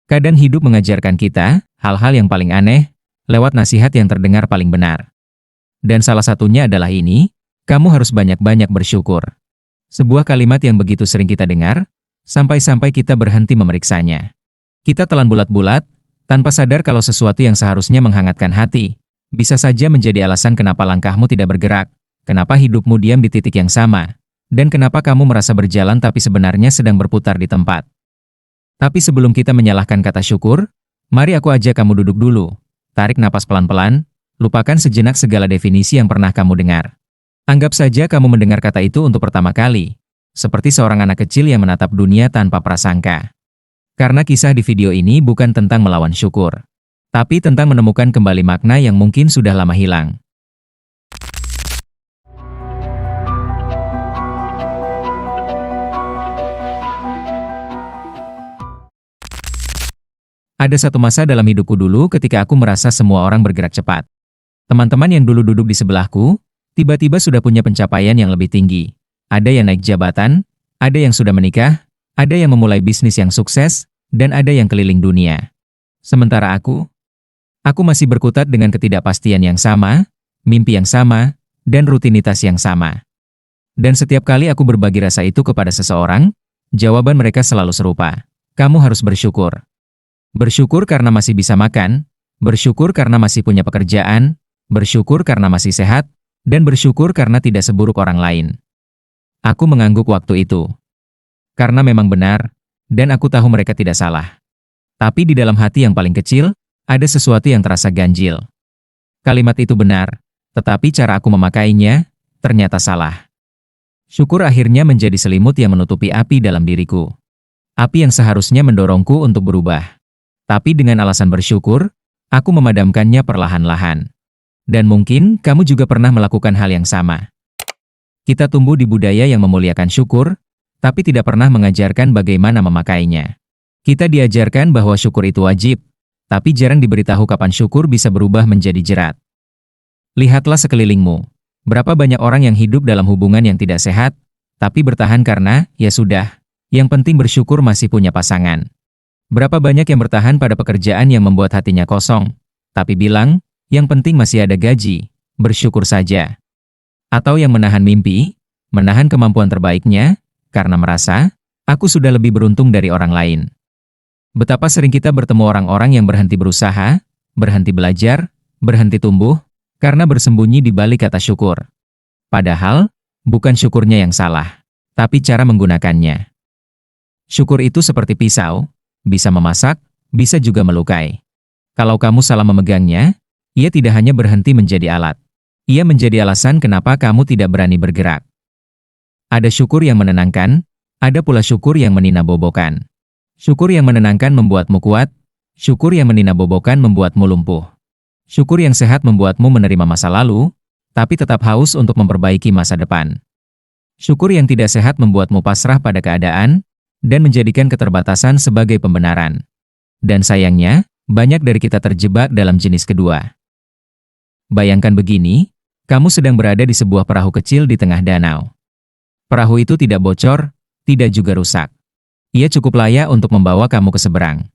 Kadang hidup mengajarkan kita hal-hal yang paling aneh lewat nasihat yang terdengar paling benar. Dan salah satunya adalah ini, kamu harus banyak-banyak bersyukur. Sebuah kalimat yang begitu sering kita dengar, sampai-sampai kita berhenti memeriksanya. Kita telan bulat-bulat, tanpa sadar kalau sesuatu yang seharusnya menghangatkan hati, bisa saja menjadi alasan kenapa langkahmu tidak bergerak, kenapa hidupmu diam di titik yang sama, dan kenapa kamu merasa berjalan tapi sebenarnya sedang berputar di tempat. Tapi sebelum kita menyalahkan kata syukur, mari aku ajak kamu duduk dulu. Tarik napas pelan-pelan, lupakan sejenak segala definisi yang pernah kamu dengar. Anggap saja kamu mendengar kata itu untuk pertama kali, seperti seorang anak kecil yang menatap dunia tanpa prasangka. Karena kisah di video ini bukan tentang melawan syukur, tapi tentang menemukan kembali makna yang mungkin sudah lama hilang. Ada satu masa dalam hidupku dulu ketika aku merasa semua orang bergerak cepat. Teman-teman yang dulu duduk di sebelahku, tiba-tiba sudah punya pencapaian yang lebih tinggi. Ada yang naik jabatan, ada yang sudah menikah, ada yang memulai bisnis yang sukses, dan ada yang keliling dunia. Sementara aku masih berkutat dengan ketidakpastian yang sama, mimpi yang sama, dan rutinitas yang sama. Dan setiap kali aku berbagi rasa itu kepada seseorang, jawaban mereka selalu serupa. Kamu harus bersyukur. Bersyukur karena masih bisa makan, bersyukur karena masih punya pekerjaan, bersyukur karena masih sehat, dan bersyukur karena tidak seburuk orang lain. Aku mengangguk waktu itu. Karena memang benar, dan aku tahu mereka tidak salah. Tapi di dalam hati yang paling kecil, ada sesuatu yang terasa ganjil. Kalimat itu benar, tetapi cara aku memakainya, ternyata salah. Syukur akhirnya menjadi selimut yang menutupi api dalam diriku. Api yang seharusnya mendorongku untuk berubah. Tapi dengan alasan bersyukur, aku memadamkannya perlahan-lahan. Dan mungkin kamu juga pernah melakukan hal yang sama. Kita tumbuh di budaya yang memuliakan syukur, tapi tidak pernah mengajarkan bagaimana memakainya. Kita diajarkan bahwa syukur itu wajib, tapi jarang diberitahu kapan syukur bisa berubah menjadi jerat. Lihatlah sekelilingmu. Berapa banyak orang yang hidup dalam hubungan yang tidak sehat, tapi bertahan karena, ya sudah, yang penting bersyukur masih punya pasangan. Berapa banyak yang bertahan pada pekerjaan yang membuat hatinya kosong, tapi bilang, yang penting masih ada gaji, bersyukur saja. Atau yang menahan mimpi, menahan kemampuan terbaiknya, karena merasa, aku sudah lebih beruntung dari orang lain. Betapa sering kita bertemu orang-orang yang berhenti berusaha, berhenti belajar, berhenti tumbuh, karena bersembunyi di balik kata syukur. Padahal, bukan syukurnya yang salah, tapi cara menggunakannya. Syukur itu seperti pisau, bisa memasak, bisa juga melukai. Kalau kamu salah memegangnya, ia tidak hanya berhenti menjadi alat. Ia menjadi alasan kenapa kamu tidak berani bergerak. Ada syukur yang menenangkan, ada pula syukur yang meninabobokan. Syukur yang menenangkan membuatmu kuat, syukur yang meninabobokan membuatmu lumpuh. Syukur yang sehat membuatmu menerima masa lalu, tapi tetap haus untuk memperbaiki masa depan. Syukur yang tidak sehat membuatmu pasrah pada keadaan, dan menjadikan keterbatasan sebagai pembenaran. Dan sayangnya, banyak dari kita terjebak dalam jenis kedua. Bayangkan begini, kamu sedang berada di sebuah perahu kecil di tengah danau. Perahu itu tidak bocor, tidak juga rusak. Ia cukup layak untuk membawa kamu ke seberang.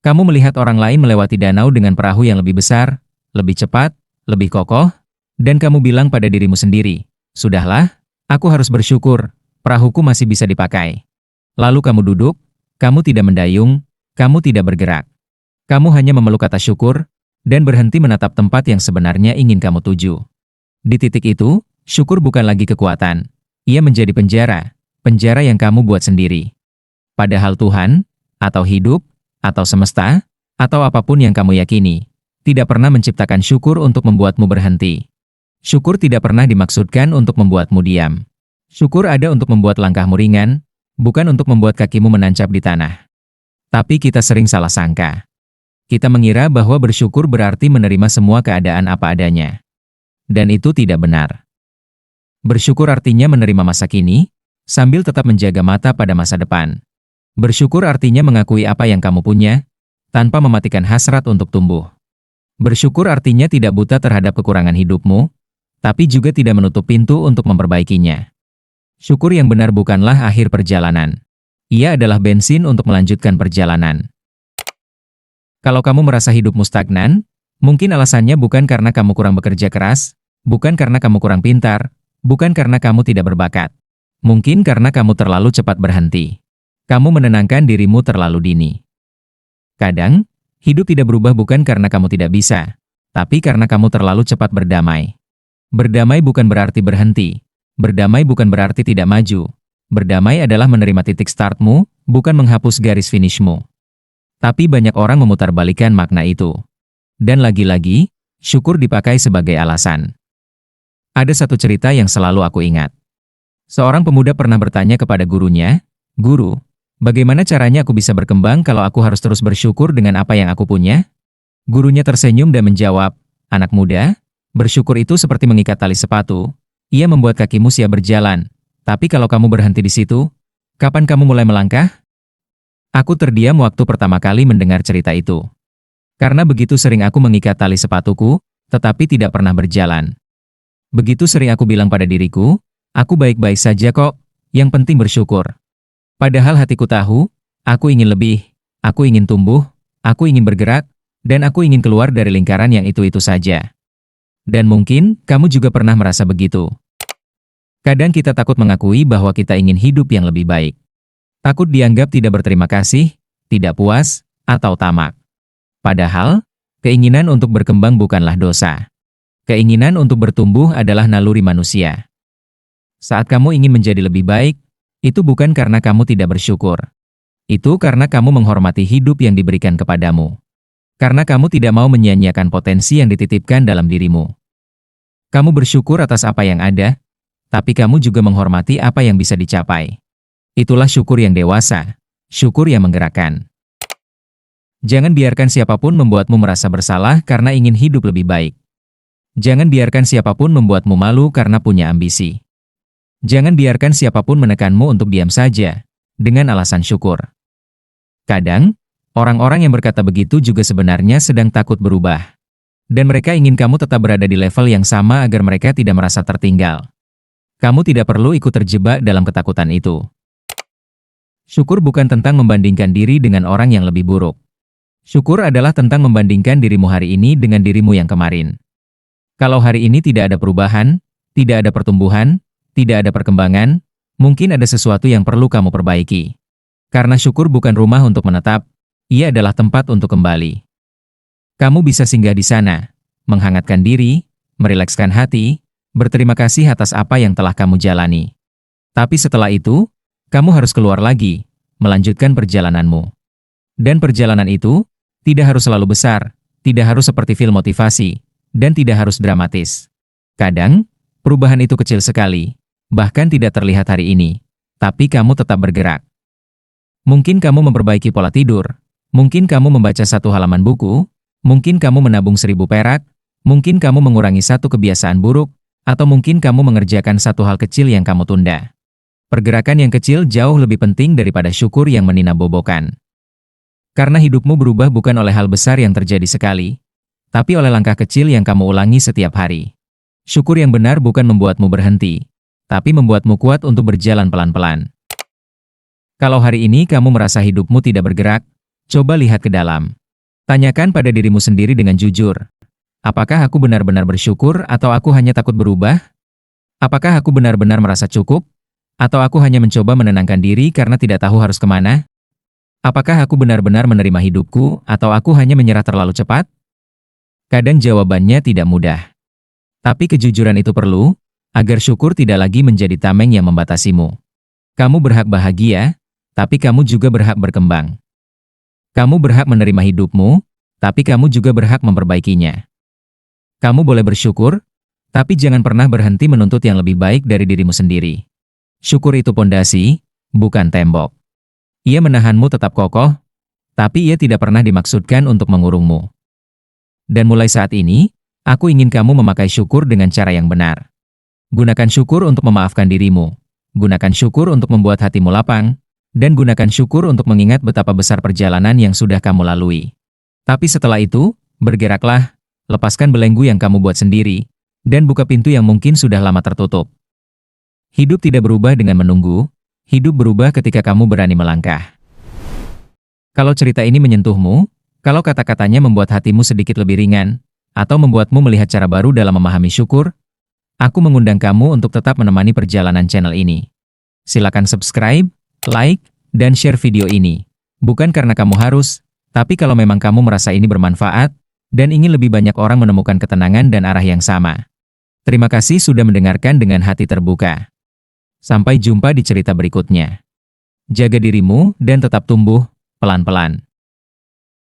Kamu melihat orang lain melewati danau dengan perahu yang lebih besar, lebih cepat, lebih kokoh, dan kamu bilang pada dirimu sendiri, "Sudahlah, aku harus bersyukur, perahuku masih bisa dipakai." Lalu kamu duduk, kamu tidak mendayung, kamu tidak bergerak. Kamu hanya memeluk kata syukur, dan berhenti menatap tempat yang sebenarnya ingin kamu tuju. Di titik itu, syukur bukan lagi kekuatan. Ia menjadi penjara, penjara yang kamu buat sendiri. Padahal Tuhan, atau hidup, atau semesta, atau apapun yang kamu yakini, tidak pernah menciptakan syukur untuk membuatmu berhenti. Syukur tidak pernah dimaksudkan untuk membuatmu diam. Syukur ada untuk membuat langkahmu ringan, bukan untuk membuat kakimu menancap di tanah. Tapi kita sering salah sangka. Kita mengira bahwa bersyukur berarti menerima semua keadaan apa adanya. Dan itu tidak benar. Bersyukur artinya menerima masa kini, sambil tetap menjaga mata pada masa depan. Bersyukur artinya mengakui apa yang kamu punya, tanpa mematikan hasrat untuk tumbuh. Bersyukur artinya tidak buta terhadap kekurangan hidupmu, tapi juga tidak menutup pintu untuk memperbaikinya. Syukur yang benar bukanlah akhir perjalanan. Ia adalah bensin untuk melanjutkan perjalanan. Kalau kamu merasa hidupmu stagnan, mungkin alasannya bukan karena kamu kurang bekerja keras, bukan karena kamu kurang pintar, bukan karena kamu tidak berbakat. Mungkin karena kamu terlalu cepat berhenti. Kamu menenangkan dirimu terlalu dini. Kadang, hidup tidak berubah bukan karena kamu tidak bisa, tapi karena kamu terlalu cepat berdamai. Berdamai bukan berarti berhenti. Berdamai bukan berarti tidak maju. Berdamai adalah menerima titik startmu, bukan menghapus garis finishmu. Tapi banyak orang memutarbalikkan makna itu. Dan lagi-lagi, syukur dipakai sebagai alasan. Ada satu cerita yang selalu aku ingat. Seorang pemuda pernah bertanya kepada gurunya, "Guru, bagaimana caranya aku bisa berkembang kalau aku harus terus bersyukur dengan apa yang aku punya?" Gurunya tersenyum dan menjawab, "Anak muda, bersyukur itu seperti mengikat tali sepatu. Ia membuat kakimu siap berjalan. Tapi kalau kamu berhenti di situ, kapan kamu mulai melangkah?" Aku terdiam waktu pertama kali mendengar cerita itu. Karena begitu sering aku mengikat tali sepatuku, tetapi tidak pernah berjalan. Begitu sering aku bilang pada diriku, "Aku baik-baik saja kok, yang penting bersyukur." Padahal hatiku tahu, aku ingin lebih, aku ingin tumbuh, aku ingin bergerak, dan aku ingin keluar dari lingkaran yang itu-itu saja. Dan mungkin, kamu juga pernah merasa begitu. Kadang kita takut mengakui bahwa kita ingin hidup yang lebih baik. Takut dianggap tidak berterima kasih, tidak puas, atau tamak. Padahal, keinginan untuk berkembang bukanlah dosa. Keinginan untuk bertumbuh adalah naluri manusia. Saat kamu ingin menjadi lebih baik, itu bukan karena kamu tidak bersyukur. Itu karena kamu menghormati hidup yang diberikan kepadamu. Karena kamu tidak mau menyia-nyiakan potensi yang dititipkan dalam dirimu. Kamu bersyukur atas apa yang ada, tapi kamu juga menghormati apa yang bisa dicapai. Itulah syukur yang dewasa, syukur yang menggerakkan. Jangan biarkan siapapun membuatmu merasa bersalah karena ingin hidup lebih baik. Jangan biarkan siapapun membuatmu malu karena punya ambisi. Jangan biarkan siapapun menekanmu untuk diam saja, dengan alasan syukur. Kadang, orang-orang yang berkata begitu juga sebenarnya sedang takut berubah. Dan mereka ingin kamu tetap berada di level yang sama agar mereka tidak merasa tertinggal. Kamu tidak perlu ikut terjebak dalam ketakutan itu. Syukur bukan tentang membandingkan diri dengan orang yang lebih buruk. Syukur adalah tentang membandingkan dirimu hari ini dengan dirimu yang kemarin. Kalau hari ini tidak ada perubahan, tidak ada pertumbuhan, tidak ada perkembangan, mungkin ada sesuatu yang perlu kamu perbaiki. Karena syukur bukan rumah untuk menetap, ia adalah tempat untuk kembali. Kamu bisa singgah di sana, menghangatkan diri, merilekskan hati, berterima kasih atas apa yang telah kamu jalani. Tapi setelah itu, kamu harus keluar lagi, melanjutkan perjalananmu. Dan perjalanan itu, tidak harus selalu besar, tidak harus seperti film motivasi, dan tidak harus dramatis. Kadang, perubahan itu kecil sekali, bahkan tidak terlihat hari ini, tapi kamu tetap bergerak. Mungkin kamu memperbaiki pola tidur, mungkin kamu membaca satu halaman buku, mungkin kamu menabung 1.000 perak, mungkin kamu mengurangi satu kebiasaan buruk, atau mungkin kamu mengerjakan satu hal kecil yang kamu tunda. Pergerakan yang kecil jauh lebih penting daripada syukur yang meninabobokan. Karena hidupmu berubah bukan oleh hal besar yang terjadi sekali, tapi oleh langkah kecil yang kamu ulangi setiap hari. Syukur yang benar bukan membuatmu berhenti, tapi membuatmu kuat untuk berjalan pelan-pelan. Kalau hari ini kamu merasa hidupmu tidak bergerak, coba lihat ke dalam. Tanyakan pada dirimu sendiri dengan jujur. Apakah aku benar-benar bersyukur atau aku hanya takut berubah? Apakah aku benar-benar merasa cukup? Atau aku hanya mencoba menenangkan diri karena tidak tahu harus kemana? Apakah aku benar-benar menerima hidupku atau aku hanya menyerah terlalu cepat? Kadang jawabannya tidak mudah. Tapi kejujuran itu perlu, agar syukur tidak lagi menjadi tameng yang membatasimu. Kamu berhak bahagia, tapi kamu juga berhak berkembang. Kamu berhak menerima hidupmu, tapi kamu juga berhak memperbaikinya. Kamu boleh bersyukur, tapi jangan pernah berhenti menuntut yang lebih baik dari dirimu sendiri. Syukur itu pondasi, bukan tembok. Ia menahanmu tetap kokoh, tapi ia tidak pernah dimaksudkan untuk mengurungmu. Dan mulai saat ini, aku ingin kamu memakai syukur dengan cara yang benar. Gunakan syukur untuk memaafkan dirimu. Gunakan syukur untuk membuat hatimu lapang, dan gunakan syukur untuk mengingat betapa besar perjalanan yang sudah kamu lalui. Tapi setelah itu, bergeraklah, lepaskan belenggu yang kamu buat sendiri, dan buka pintu yang mungkin sudah lama tertutup. Hidup tidak berubah dengan menunggu, hidup berubah ketika kamu berani melangkah. Kalau cerita ini menyentuhmu, Kalau kata-katanya membuat hatimu sedikit lebih ringan, atau membuatmu melihat cara baru dalam memahami syukur, aku mengundang kamu untuk tetap menemani perjalanan channel ini. Silakan subscribe, like, dan share video ini. Bukan karena kamu harus, tapi kalau memang kamu merasa ini bermanfaat, dan ingin lebih banyak orang menemukan ketenangan dan arah yang sama. Terima kasih sudah mendengarkan dengan hati terbuka. Sampai jumpa di cerita berikutnya. Jaga dirimu dan tetap tumbuh, pelan-pelan.